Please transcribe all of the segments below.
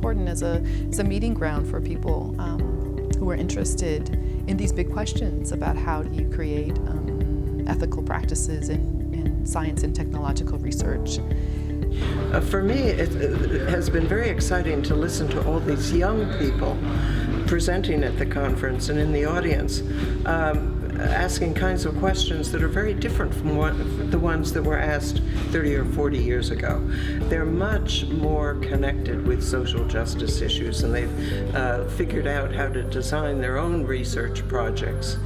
important as a meeting ground for people who are interested in these big questions about how do you create ethical practices in science and technological research. For me, it has been very exciting to listen to all these young people presenting at the conference and in the audience, asking kinds of questions that are very different from the ones that were asked 30 or 40 years ago. They're much more connected with social justice issues, and they've figured out how to design their own research projects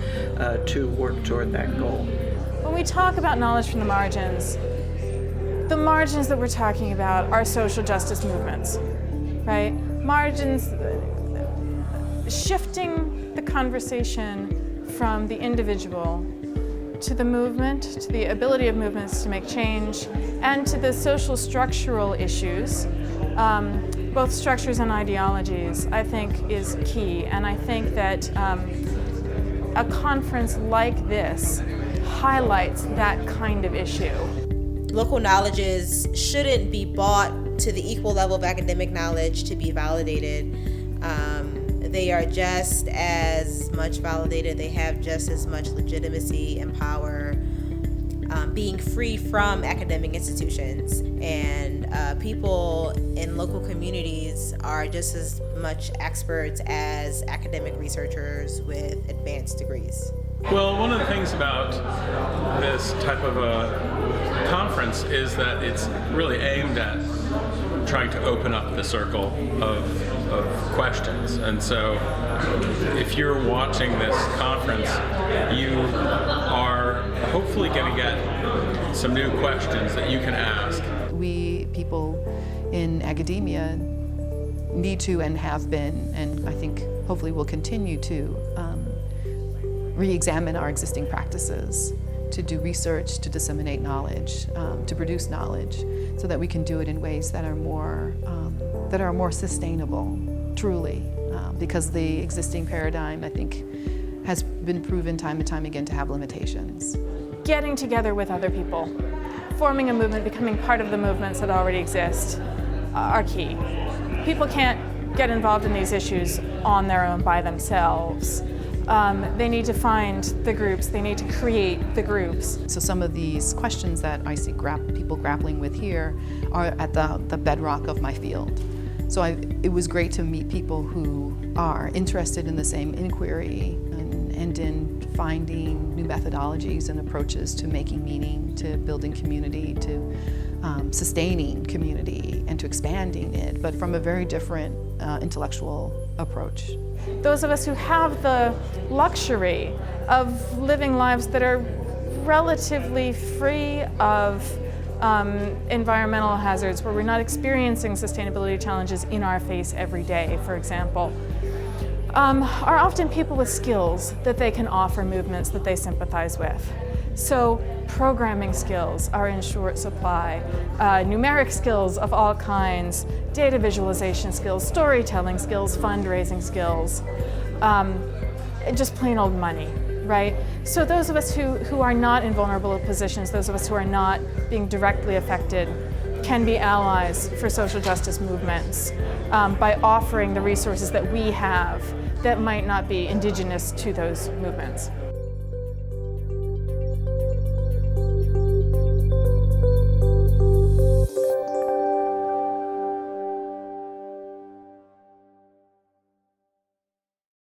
to work toward that goal. When we talk about knowledge from the margins that we're talking about are social justice movements, right? Margins, shifting the conversation from the individual to the movement, to the ability of movements to make change, and to the social structural issues, both structures and ideologies, I think is key. And I think that a conference like this highlights that kind of issue. Local knowledges shouldn't be bought to the equal level of academic knowledge to be validated. They are just as much validated, they have just as much legitimacy and power, being free from academic institutions. And people in local communities are just as much experts as academic researchers with advanced degrees. Well, one of the things about this type of a conference is that it's really aimed at trying to open up the circle of questions. And so if you're watching this conference, you are hopefully going to get some new questions that you can ask. We, people in academia, need to and have been, and I think hopefully will continue to, re-examine our existing practices, to do research, to disseminate knowledge, to produce knowledge, so that we can do it in ways that are more sustainable, truly, because the existing paradigm, I think, has been proven time and time again to have limitations. Getting together with other people, forming a movement, becoming part of the movements that already exist are key. People can't get involved in these issues on their own by themselves. They need to find the groups, they need to create the groups. So some of these questions that I see people grappling with here are at the bedrock of my field. So it was great to meet people who are interested in the same inquiry and in finding new methodologies and approaches to making meaning, to building community, to sustaining community, and to expanding it, but from a very different intellectual approach. Those of us who have the luxury of living lives that are relatively free of environmental hazards, where we're not experiencing sustainability challenges in our face every day, for example, are often people with skills that they can offer movements that they sympathize with. So programming skills are in short supply, numeric skills of all kinds, data visualization skills, storytelling skills, fundraising skills, just plain old money, right? So those of us who are not in vulnerable positions, those of us who are not being directly affected, can be allies for social justice movements by offering the resources that we have that might not be indigenous to those movements.